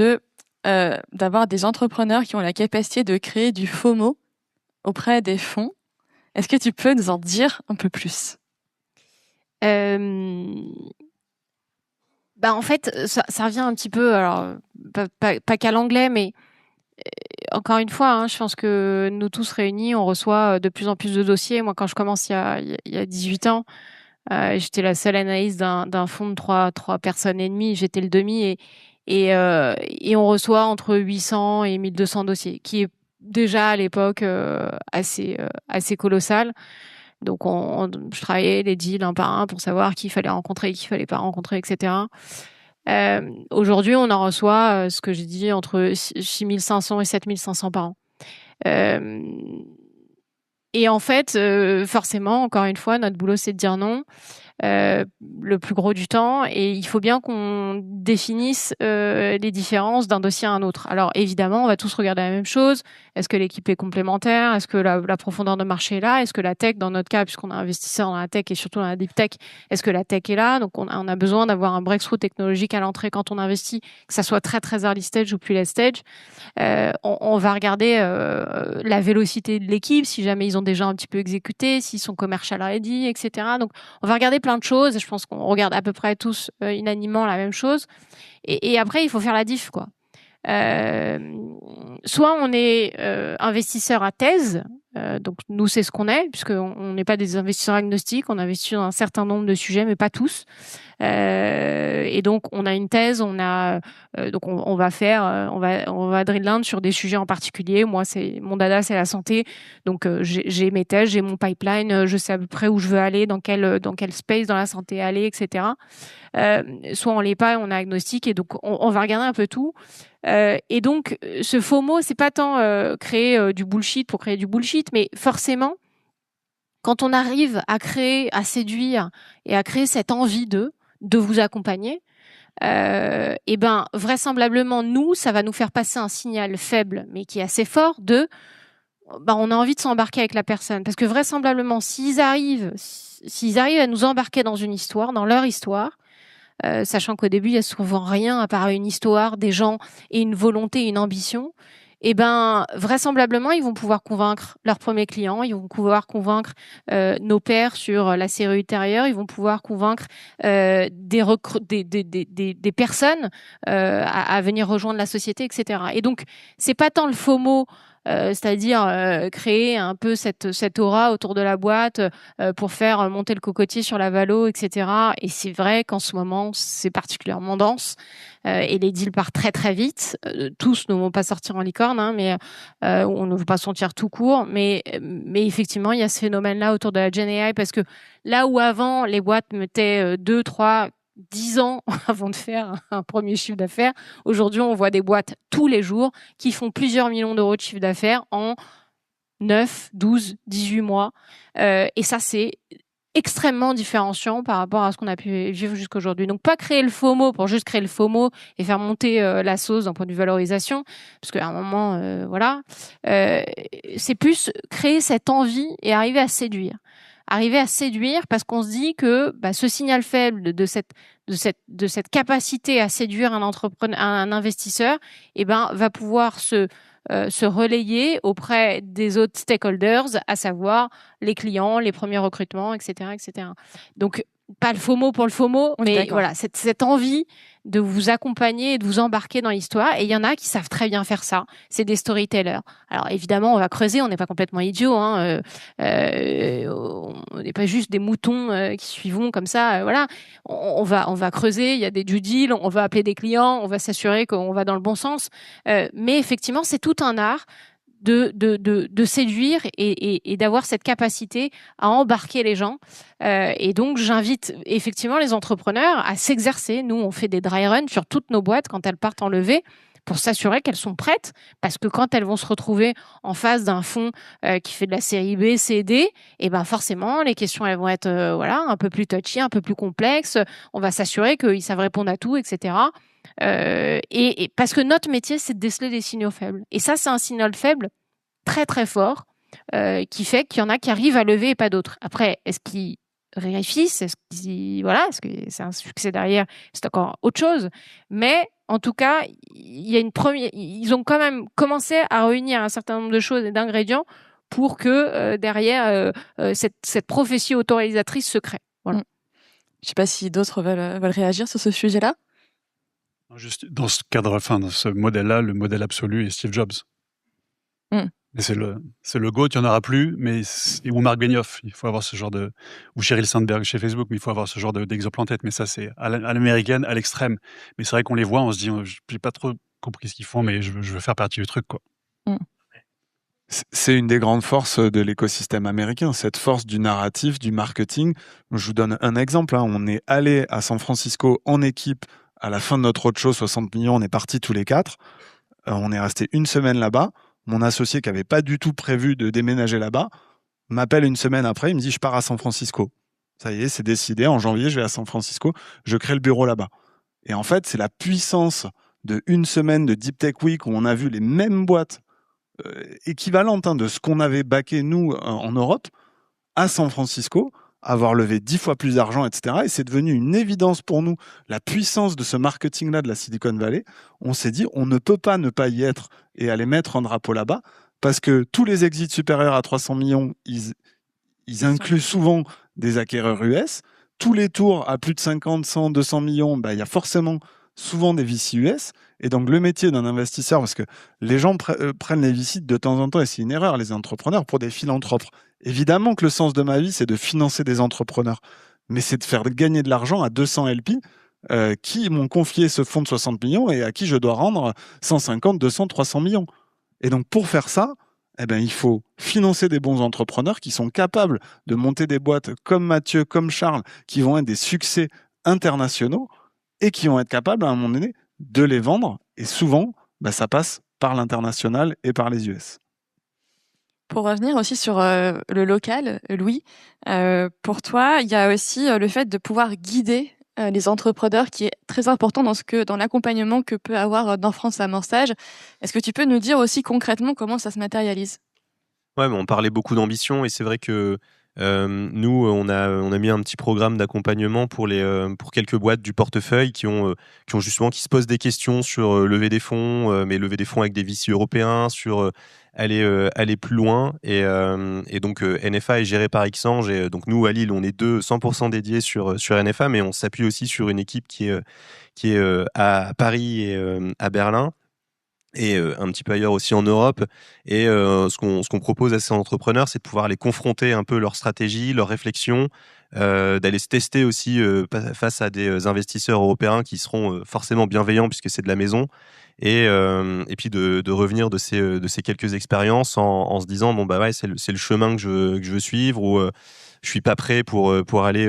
S1: d'avoir des entrepreneurs qui ont la capacité de créer du FOMO auprès des fonds. Est-ce que tu peux nous en dire un peu plus?
S3: En fait, ça revient un petit peu, alors pas qu'à l'anglais, mais encore une fois, je pense que nous tous réunis, on reçoit de plus en plus de dossiers. Moi, quand je commence il y a 18 ans, j'étais la seule analyste d'un fonds de 3 personnes et demie. J'étais le demi et on reçoit entre 800 et 1200 dossiers, qui est déjà à l'époque assez colossal. Donc, je travaillais les deals un par un pour savoir qui il fallait rencontrer, qui il fallait pas rencontrer, etc. Aujourd'hui, on en reçoit, ce que j'ai dit, entre 6500 et 7500 par an. Et en fait, forcément, encore une fois, notre boulot, c'est de dire non. Le plus gros du temps, et il faut bien qu'on définisse les différences d'un dossier à un autre. Alors évidemment, on va tous regarder la même chose. Est-ce que l'équipe est complémentaire? Est-ce que la profondeur de marché est là? Est-ce que la tech, dans notre cas, puisqu'on est investisseur dans la tech et surtout dans la deep tech, est-ce que la tech est là? Donc on a besoin d'avoir un breakthrough technologique à l'entrée quand on investit, que ça soit très très early stage ou plus late stage. On va regarder la vélocité de l'équipe, si jamais ils ont déjà un petit peu exécuté, s'ils sont commercial ready, etc. Donc on va regarder plein de choses. Je pense qu'on regarde à peu près tous unanimement la même chose. Et après, il faut faire la diff, quoi. Soit on est investisseur à thèse, donc nous c'est ce qu'on est, puisqu'on n'est pas des investisseurs agnostiques, on investit dans un certain nombre de sujets, mais pas tous. Et donc on a une thèse, donc on va drill down sur des sujets en particulier. Moi, mon dada, c'est la santé, donc j'ai mes thèses, j'ai mon pipeline, je sais à peu près où je veux aller, dans quel space dans la santé aller, etc. Soit on l'est pas, on est agnostique, et donc on va regarder un peu tout. Et donc, ce FOMO, c'est pas tant créer du bullshit pour créer du bullshit, mais forcément, quand on arrive à créer, à séduire et à créer cette envie de vous accompagner, et ben vraisemblablement nous, ça va nous faire passer un signal faible, mais qui est assez fort on a envie de s'embarquer avec la personne, parce que vraisemblablement s'ils arrivent à nous embarquer dans une histoire, dans leur histoire, sachant qu'au début il y a souvent rien à part une histoire, des gens et une volonté, une ambition. Et ben vraisemblablement ils vont pouvoir convaincre leurs premiers clients, ils vont pouvoir convaincre nos pairs sur la série ultérieure, ils vont pouvoir convaincre des personnes à venir rejoindre la société, etc. Et donc c'est pas tant le FOMO, c'est-à-dire créer un peu cette aura autour de la boîte pour faire monter le cocotier sur la valo, etc. Et c'est vrai qu'en ce moment c'est particulièrement dense. Et les deals partent très très vite. Tous ne vont pas sortir en licorne, hein, mais on ne veut pas sortir tout court. Mais effectivement, il y a ce phénomène-là autour de la Gen AI, parce que là où avant les boîtes mettaient 2, 3, 10 ans avant de faire un premier chiffre d'affaires, aujourd'hui on voit des boîtes tous les jours qui font plusieurs millions d'euros de chiffre d'affaires en 9, 12, 18 mois. Et ça, c'est extrêmement différenciant par rapport à ce qu'on a pu vivre jusqu'aujourd'hui. Donc pas créer le FOMO pour juste créer le FOMO et faire monter la sauce d'un point de vue valorisation, parce qu'à un moment, c'est plus créer cette envie et arriver à séduire. Parce qu'on se dit que ce signal faible de cette capacité à séduire un entrepreneur, un investisseur, va pouvoir se relayer auprès des autres stakeholders, à savoir les clients, les premiers recrutements, etc., etc. Donc, pas le FOMO pour le FOMO, mais voilà, cette envie de vous accompagner et de vous embarquer dans l'histoire. Et il y en a qui savent très bien faire ça. C'est des storytellers. Alors, évidemment, on va creuser, on n'est pas complètement idiots, hein. On n'est pas juste des moutons qui suivons comme ça. Voilà. On va creuser, il y a des due deals, on va appeler des clients, on va s'assurer qu'on va dans le bon sens. Mais effectivement, c'est tout un art de séduire et d'avoir cette capacité à embarquer les gens. Et donc, j'invite effectivement les entrepreneurs à s'exercer. Nous, on fait des dry runs sur toutes nos boîtes quand elles partent en levée, pour s'assurer qu'elles sont prêtes, parce que quand elles vont se retrouver en face d'un fonds qui fait de la série B, C, D, et ben forcément, les questions elles vont être un peu plus touchy, un peu plus complexes. On va s'assurer qu'ils savent répondre à tout, etc. Et parce que notre métier, c'est de déceler des signaux faibles. Et ça, c'est un signal faible très très fort qui fait qu'il y en a qui arrivent à lever et pas d'autres. Après, est-ce qu'ils réussissent, est-ce que c'est un succès derrière, c'est encore autre chose. Mais en tout cas, il y a ils ont quand même commencé à réunir un certain nombre de choses et d'ingrédients pour que derrière cette prophétie autorisatrice se crée. Voilà.
S1: Je ne sais pas si d'autres veulent réagir sur ce sujet-là.
S7: Juste dans ce cadre, dans ce modèle-là, le modèle absolu est Steve Jobs. Mais c'est le GOAT, il n'y en aura plus, ou Marc Benioff, il faut avoir ce genre ou Sheryl Sandberg chez Facebook, mais il faut avoir ce genre d'exemple en tête. Mais ça, c'est à l'américaine, à l'extrême. Mais c'est vrai qu'on les voit, on se dit, j'ai pas trop compris ce qu'ils font, mais je veux faire partie du truc, quoi.
S2: C'est une des grandes forces de l'écosystème américain, cette force du narratif, du marketing. Je vous donne un exemple. On est allé à San Francisco en équipe à la fin de notre roadshow, 60 millions, on est partis tous les 4. On est resté une semaine là-bas. Mon associé qui n'avait pas du tout prévu de déménager là-bas m'appelle une semaine après, il me dit « je pars à San Francisco ». Ça y est, c'est décidé, en janvier, je vais à San Francisco, je crée le bureau là-bas. Et en fait, c'est la puissance de une semaine de Deep Tech Week où on a vu les mêmes boîtes équivalentes de ce qu'on avait backé, nous, en Europe, à San Francisco, avoir levé 10 fois plus d'argent, etc. Et c'est devenu une évidence pour nous, la puissance de ce marketing-là de la Silicon Valley. On s'est dit, on ne peut pas ne pas y être et aller mettre un drapeau là-bas, parce que tous les exits supérieurs à 300 millions, ils incluent souvent des acquéreurs US. Tous les tours à plus de 50, 100, 200 millions, il y a forcément souvent des VC US. Et donc, le métier d'un investisseur, parce que les gens prennent les VC de temps en temps, et c'est une erreur, les entrepreneurs, pour des philanthropes. Évidemment que le sens de ma vie, c'est de financer des entrepreneurs. Mais c'est de faire gagner de l'argent à 200 LP qui m'ont confié ce fonds de 60 millions et à qui je dois rendre 150, 200, 300 millions. Et donc, pour faire ça, il faut financer des bons entrepreneurs qui sont capables de monter des boîtes comme Mathieu, comme Charles, qui vont être des succès internationaux et qui vont être capables, à un moment donné, de les vendre et souvent ça passe par l'international et par les US.
S1: Pour revenir aussi sur le local, Louis, pour toi, il y a aussi le fait de pouvoir guider les entrepreneurs qui est très important dans l'accompagnement que peut avoir Nord France Amorçage. Est-ce que tu peux nous dire aussi concrètement comment ça se matérialise?
S4: Ouais, mais on parlait beaucoup d'ambition et c'est vrai que nous, on a mis un petit programme d'accompagnement pour quelques boîtes du portefeuille qui ont justement qui se posent des questions sur lever des fonds, mais lever des fonds avec des VC européens, sur aller plus loin. Et donc NFA est géré par Xange et donc nous à Lille, on est 100% dédiés sur NFA, mais on s'appuie aussi sur une équipe qui est à Paris et à Berlin, et un petit peu ailleurs aussi en Europe. Et ce qu'on propose à ces entrepreneurs, c'est de pouvoir les confronter un peu leur stratégie, leur réflexion, d'aller se tester aussi face à des investisseurs européens qui seront forcément bienveillants puisque c'est de la maison, et puis de revenir de ces quelques expériences en se disant bon bah ouais, c'est le chemin que je veux suivre, ou je suis pas prêt pour aller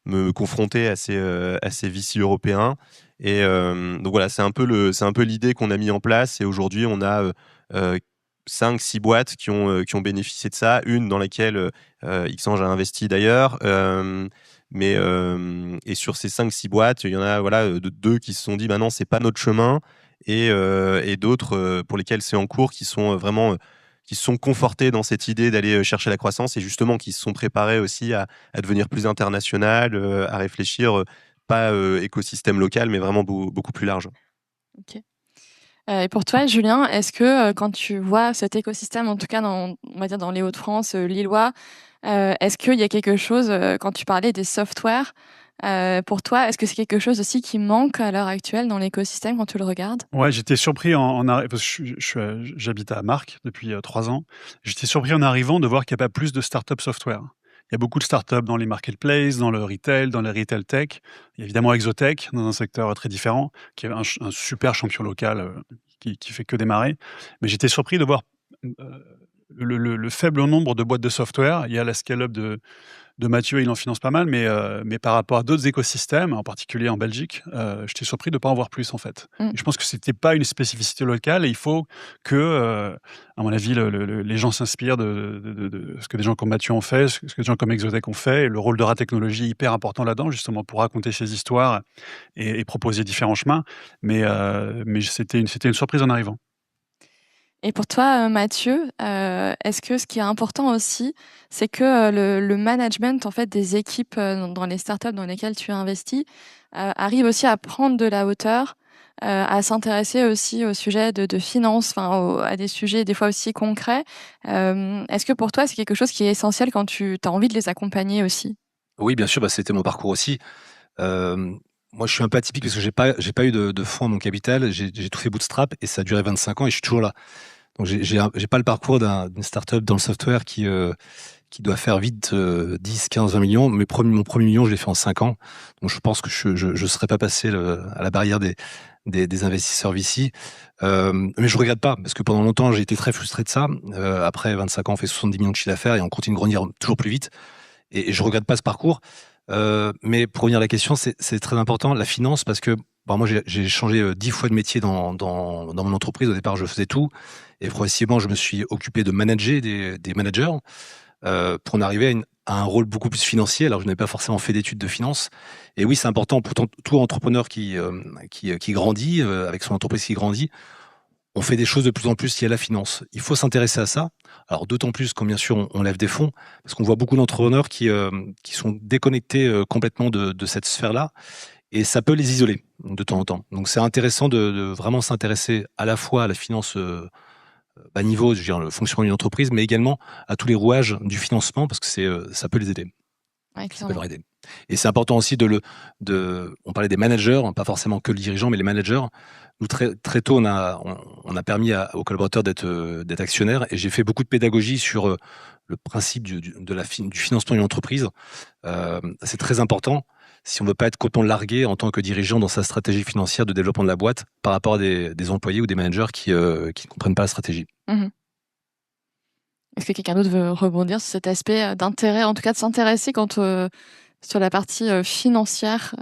S4: me confronter à ces VC européens. Et donc voilà, c'est un peu l'idée qu'on a mis en place. Et aujourd'hui, on a 5-6 boîtes qui ont bénéficié de ça. Une dans laquelle Xange a investi d'ailleurs. Et sur ces 5-6 boîtes, il y en a deux qui se sont dit bah non, c'est pas notre chemin. Et d'autres pour lesquels c'est en cours, qui sont vraiment qui se sont confortés dans cette idée d'aller chercher la croissance, et justement qui se sont préparés aussi à devenir plus international, à réfléchir pas écosystème local, mais vraiment beaucoup plus large.
S1: Ok. Et pour toi, Julien, est-ce que quand tu vois cet écosystème, en tout cas on va dire dans les Hauts-de-France, lillois, est-ce qu'il y a quelque chose, quand tu parlais des softwares, pour toi, est-ce que c'est quelque chose aussi qui manque à l'heure actuelle dans l'écosystème quand tu le regardes?
S7: Ouais, j'étais surpris parce que j'habite à Marc depuis 3 ans. J'étais surpris en arrivant de voir qu'il n'y a pas plus de startups software. Il y a beaucoup de startups dans les marketplaces, dans le retail, dans les retail tech. Il y a évidemment Exotech, dans un secteur très différent, qui est un super champion local qui fait que démarrer. Mais j'étais surpris de voir le faible nombre de boîtes de software. Il y a la scale-up de Mathieu, il en finance pas mal, mais par rapport à d'autres écosystèmes, en particulier en Belgique, j'étais surpris de ne pas en voir plus, en fait.
S1: Mm.
S7: Et je pense que c'était pas une spécificité locale, et il faut que, à mon avis, les gens s'inspirent de ce que des gens comme Mathieu ont fait, ce que des gens comme Exotech ont fait, et le rôle de Rat Technologies est hyper important là-dedans, justement, pour raconter ces histoires et proposer différents chemins. Mais c'était une surprise en arrivant.
S1: Et pour toi, Mathieu, est-ce que ce qui est important aussi, c'est que le management en fait des équipes dans les startups dans lesquelles tu as investi arrive aussi à prendre de la hauteur, à s'intéresser aussi au sujet de finance, enfin à des sujets des fois aussi concrets. Est-ce que pour toi, c'est quelque chose qui est essentiel quand tu as envie de les accompagner aussi?
S6: Oui, bien sûr, c'était mon parcours aussi. Moi, je suis un peu atypique parce que j'ai pas eu de fonds à mon capital. J'ai tout fait bootstrap et ça a duré 25 ans et je suis toujours là. Donc, j'ai pas le parcours d'une startup dans le software qui doit faire vite 10, 15, 20 millions. Mon premier million, je l'ai fait en 5 ans. Donc, je pense que je serais pas passé à la barrière des investisseurs VC. Mais je regrette pas parce que pendant longtemps, j'ai été très frustré de ça. Après 25 ans, on fait 70 millions de chiffre d'affaires et on continue de grandir toujours plus vite. Et je regrette pas ce parcours. Mais pour revenir à la question, c'est très important, la finance, parce que moi, j'ai changé 10 fois de métier dans mon entreprise. Au départ, je faisais tout. Et progressivement, je me suis occupé de manager des managers pour en arriver à un rôle beaucoup plus financier. Alors, je n'avais pas forcément fait d'études de finance. Et oui, c'est important pour tout entrepreneur qui grandit, avec son entreprise qui grandit. On fait des choses de plus en plus liées à la finance. Il faut s'intéresser à ça. Alors, d'autant plus quand, bien sûr, on lève des fonds, parce qu'on voit beaucoup d'entrepreneurs qui sont déconnectés complètement de cette sphère-là, et ça peut les isoler de temps en temps. Donc, c'est intéressant de vraiment s'intéresser à la fois à la finance bas niveau, je veux dire, le fonctionnement d'une entreprise, mais également à tous les rouages du financement, parce que ça peut les aider.
S1: Ouais,
S6: Ça peut leur aider. Et c'est important aussi on parlait des managers, pas forcément que le dirigeant, mais les managers. Nous, très tôt, on a permis aux collaborateurs d'être actionnaires, et j'ai fait beaucoup de pédagogie sur le principe du financement d'une entreprise. C'est très important si on ne veut pas être complètement largué en tant que dirigeant dans sa stratégie financière de développement de la boîte par rapport à des employés ou des managers qui ne comprennent pas la stratégie.
S1: Mmh. Est-ce que quelqu'un d'autre veut rebondir sur cet aspect d'intérêt, en tout cas de s'intéresser sur la partie financière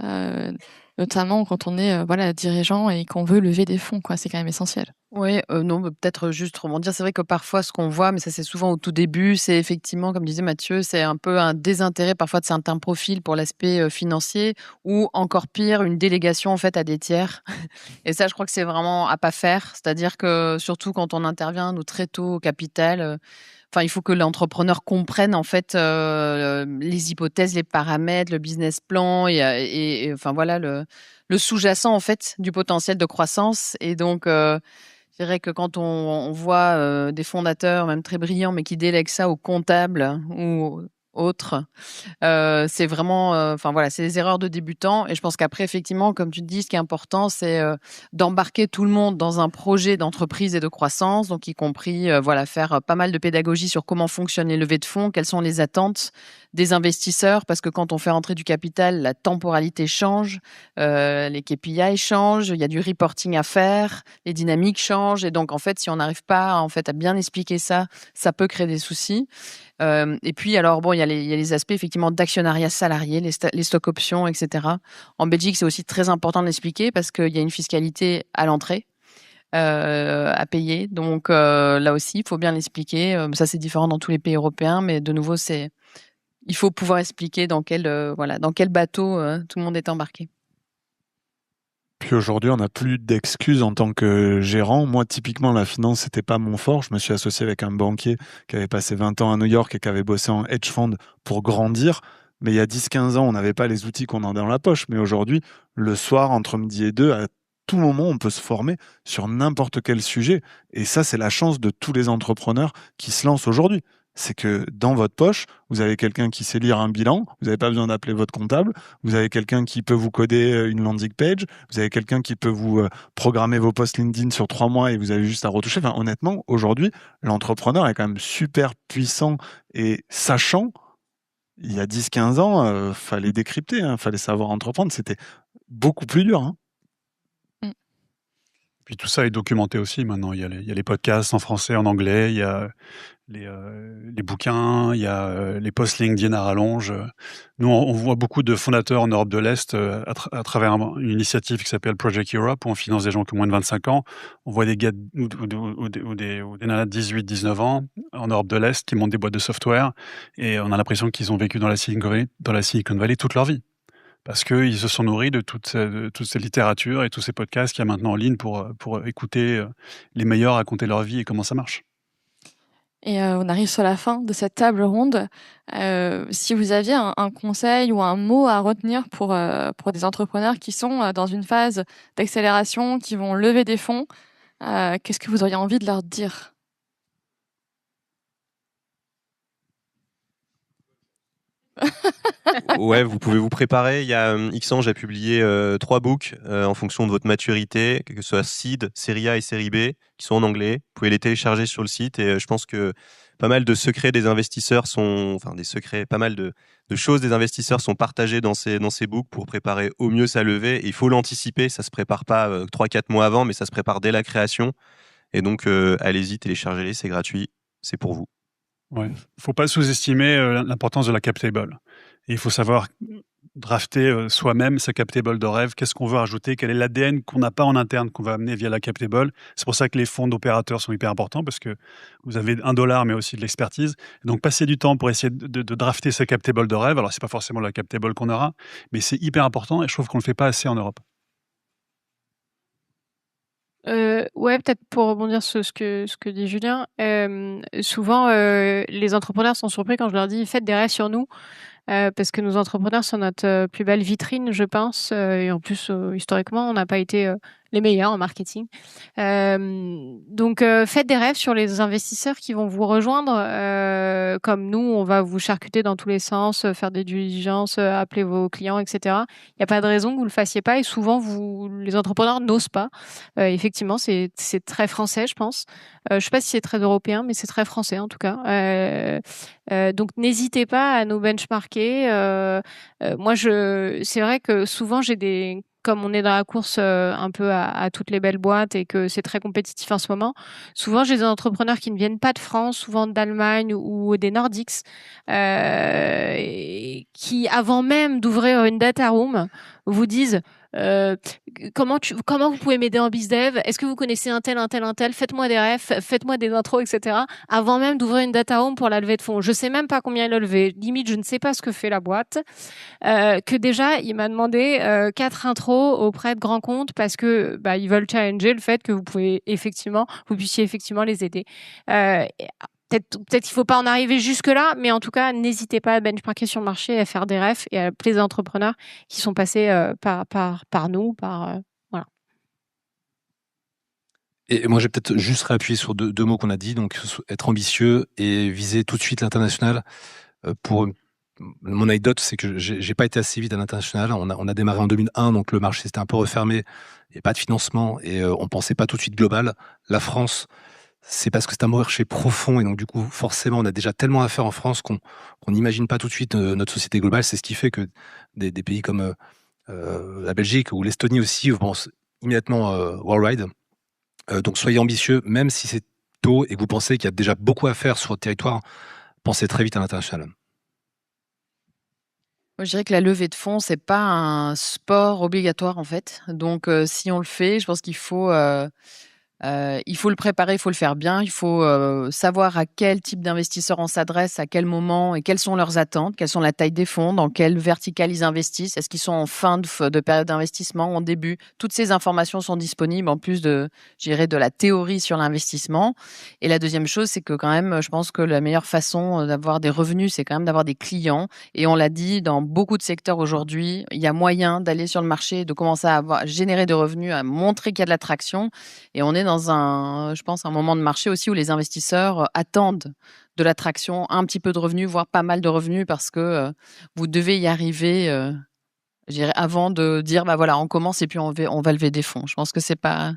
S1: notamment quand on est dirigeant et qu'on veut lever des fonds, quoi. C'est quand même essentiel.
S5: Oui, non, peut-être juste rebondir. C'est vrai que parfois, ce qu'on voit, mais ça c'est souvent au tout début, c'est effectivement, comme disait Mathieu, c'est un peu un désintérêt parfois de certains profils pour l'aspect financier, ou encore pire, une délégation en fait à des tiers. Et ça, je crois que c'est vraiment à pas faire. C'est-à-dire que surtout quand on intervient nous très tôt au capital, il faut que l'entrepreneur comprenne en fait les hypothèses, les paramètres, le business plan et enfin voilà le sous-jacent en fait du potentiel de croissance. Et donc je dirais que quand on voit des fondateurs, même très brillants, mais qui délèguent ça aux comptables ou autres, c'est vraiment, c'est des erreurs de débutants. Et je pense qu'après, effectivement, comme tu dis, ce qui est important, c'est d'embarquer tout le monde dans un projet d'entreprise et de croissance, donc y compris, faire pas mal de pédagogie sur comment fonctionnent les levées de fonds, quelles sont les attentes des investisseurs, parce que quand on fait rentrer du capital, la temporalité change, les KPI changent, il y a du reporting à faire, les dynamiques changent. Et donc, en fait, si on n'arrive pas à bien expliquer ça, ça peut créer des soucis. Et puis, alors, il y a les aspects, effectivement, d'actionnariat salarié, les stock options, etc. En Belgique, c'est aussi très important de l'expliquer parce qu'il y a une fiscalité à l'entrée à payer. Donc, là aussi, il faut bien l'expliquer. Ça, c'est différent dans tous les pays européens, mais de nouveau, il faut pouvoir expliquer dans quel bateau tout le monde est embarqué.
S2: Puis aujourd'hui, on n'a plus d'excuses en tant que gérant. Moi, typiquement, la finance, c'était pas mon fort. Je me suis associé avec un banquier qui avait passé 20 ans à New York et qui avait bossé en hedge fund pour grandir. Mais il y a 10-15 ans, on n'avait pas les outils qu'on a dans la poche. Mais aujourd'hui, le soir, entre midi et 2, à tout moment, on peut se former sur n'importe quel sujet. Et ça, c'est la chance de tous les entrepreneurs qui se lancent aujourd'hui. C'est que dans votre poche, vous avez quelqu'un qui sait lire un bilan, vous n'avez pas besoin d'appeler votre comptable, vous avez quelqu'un qui peut vous coder une landing page, vous avez quelqu'un qui peut vous programmer vos posts LinkedIn sur 3 mois et vous avez juste à retoucher. Enfin, honnêtement, aujourd'hui, l'entrepreneur est quand même super puissant et sachant. Il y a 10-15 ans, fallait décrypter, fallait savoir entreprendre. C'était beaucoup plus dur.
S7: Puis tout ça est documenté aussi maintenant. Il y a les podcasts en français, en anglais, il y a les bouquins, il y a les posts LinkedIn à rallonge. Nous, on voit beaucoup de fondateurs en Europe de l'Est à travers une initiative qui s'appelle Project Europe, où on finance des gens qui ont moins de 25 ans. On voit des gars ou des nanas de 18-19 ans en Europe de l'Est qui montent des boîtes de software et on a l'impression qu'ils ont vécu dans la Silicon Valley toute leur vie. Parce qu'ils se sont nourris de toute cette littérature et tous ces podcasts qu'il y a maintenant en ligne pour écouter les meilleurs raconter leur vie et comment ça marche.
S1: Et on arrive sur la fin de cette table ronde. Si vous aviez un conseil ou un mot à retenir pour des entrepreneurs qui sont dans une phase d'accélération, qui vont lever des fonds, qu'est-ce que vous auriez envie de leur dire ?
S4: Ouais, vous pouvez vous préparer. Il y a Xange a publié 3 books en fonction de votre maturité, que ce soit Seed, Série A et Série B, qui sont en anglais. Vous pouvez les télécharger sur le site et je pense que pas mal de secrets des investisseurs pas mal de choses des investisseurs sont partagées dans ces books pour préparer au mieux sa levée. Et il faut l'anticiper, ça se prépare pas 3-4 mois avant, mais ça se prépare dès la création. Et donc, allez-y, téléchargez-les, c'est gratuit, c'est pour vous.
S7: Ouais. Faut pas sous-estimer l'importance de la cap table. Et il faut savoir drafter soi-même sa cap table de rêve. Qu'est-ce qu'on veut rajouter ? Quel est l'ADN qu'on n'a pas en interne qu'on va amener via la cap table ? C'est pour ça que les fonds d'opérateurs sont hyper importants parce que vous avez $1 mais aussi de l'expertise. Et donc passer du temps pour essayer de drafter sa cap table de rêve. Alors c'est pas forcément la cap table qu'on aura, mais c'est hyper important et je trouve qu'on le fait pas assez en Europe.
S3: Ouais, peut-être pour rebondir sur ce que dit Julien. Souvent, les entrepreneurs sont surpris quand je leur dis faites des rêves sur nous. Parce que nos entrepreneurs sont notre plus belle vitrine, je pense. Et en plus, historiquement, on n'a pas été les meilleurs en marketing. Donc, faites des rêves sur les investisseurs qui vont vous rejoindre. Comme nous, on va vous charcuter dans tous les sens, faire des diligences, appeler vos clients, etc. Il n'y a pas de raison que vous le fassiez pas. Et souvent, les entrepreneurs n'osent pas. Effectivement, c'est très français, je pense. Je sais pas si c'est très européen, mais c'est très français en tout cas. Donc, n'hésitez pas à nous benchmarker. Moi, c'est vrai que souvent, comme on est dans la course un peu à toutes les belles boîtes et que c'est très compétitif en ce moment, souvent j'ai des entrepreneurs qui ne viennent pas de France, souvent d'Allemagne ou des Nordiques, qui avant même d'ouvrir une data room vous disent comment vous pouvez m'aider en bizdev? Est-ce que vous connaissez un tel? Faites-moi des refs, faites-moi des intros, etc. Avant même d'ouvrir une data room pour la levée de fonds. Je sais même pas combien il a levé. Limite, je ne sais pas ce que fait la boîte. Que déjà, il m'a demandé 4 intros auprès de grands comptes parce que ils veulent challenger le fait que vous puissiez effectivement les aider. Peut-être qu'il faut pas en arriver jusque là, mais en tout cas, n'hésitez pas à benchmarker sur le marché, à faire des refs et à appeler les entrepreneurs qui sont passés par nous, voilà.
S6: Et moi, j'ai peut-être juste réappuyer sur deux mots qu'on a dit, donc être ambitieux et viser tout de suite l'international. Pour mon anecdote, c'est que j'ai pas été assez vite à l'international. On a démarré en 2001, donc le marché s'était un peu refermé, il n'y avait pas de financement et on pensait pas tout de suite global. La France, c'est parce que c'est un marché profond et donc du coup forcément on a déjà tellement à faire en France qu'on n'imagine pas tout de suite notre société globale. C'est ce qui fait que des pays comme la Belgique ou l'Estonie aussi pensent immédiatement worldwide. Donc soyez ambitieux, même si c'est tôt et que vous pensez qu'il y a déjà beaucoup à faire sur votre territoire, pensez très vite à l'international.
S5: Moi, je dirais que la levée de fonds, c'est pas un sport obligatoire en fait. Donc si on le fait, je pense qu'il faut le préparer, il faut le faire bien, il faut savoir à quel type d'investisseurs on s'adresse, à quel moment et quelles sont leurs attentes, quelles sont la taille des fonds, dans quelle verticale ils investissent, est-ce qu'ils sont en fin de période d'investissement, en début. Toutes ces informations sont disponibles en plus de la théorie sur l'investissement. Et la deuxième chose, c'est que quand même, je pense que la meilleure façon d'avoir des revenus, c'est quand même d'avoir des clients. Et on l'a dit, dans beaucoup de secteurs aujourd'hui, il y a moyen d'aller sur le marché, de commencer à générer des revenus, à montrer qu'il y a de l'attraction. Et on est dans un moment de marché aussi où les investisseurs attendent de l'attraction, un petit peu de revenus, voire pas mal de revenus, parce que vous devez y arriver, je dirais, avant de dire, voilà, on commence et puis on va lever des fonds. Je pense que c'est pas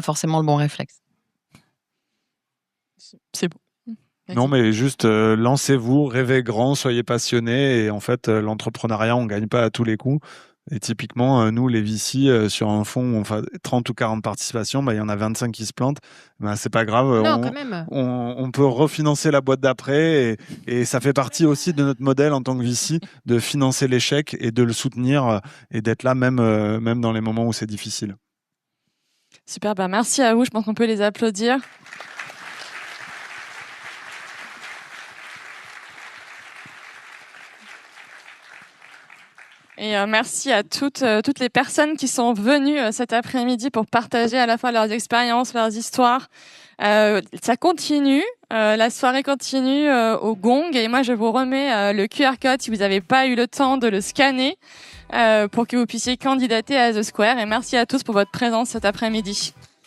S5: forcément le bon réflexe.
S1: C'est bon.
S2: Non, mais juste lancez-vous, rêvez grand, soyez passionnés. Et en fait, l'entrepreneuriat, on gagne pas à tous les coups. Et typiquement, nous, les VC, sur un fonds, on fait 30 ou 40 participations, il y en a 25 qui se plantent. C'est pas grave.
S3: Non, quand même.
S2: On peut refinancer la boîte d'après. Et ça fait partie aussi de notre modèle en tant que VC, de financer l'échec et de le soutenir et d'être là même dans les moments où c'est difficile.
S1: Super, merci à vous. Je pense qu'on peut les applaudir. Et merci à toutes les personnes qui sont venues cet après-midi pour partager à la fois leurs expériences, leurs histoires. Ça continue, la soirée continue au Gong. Et moi, je vous remets le QR code si vous n'avez pas eu le temps de le scanner pour que vous puissiez candidater à The Square. Et merci à tous pour votre présence cet après-midi.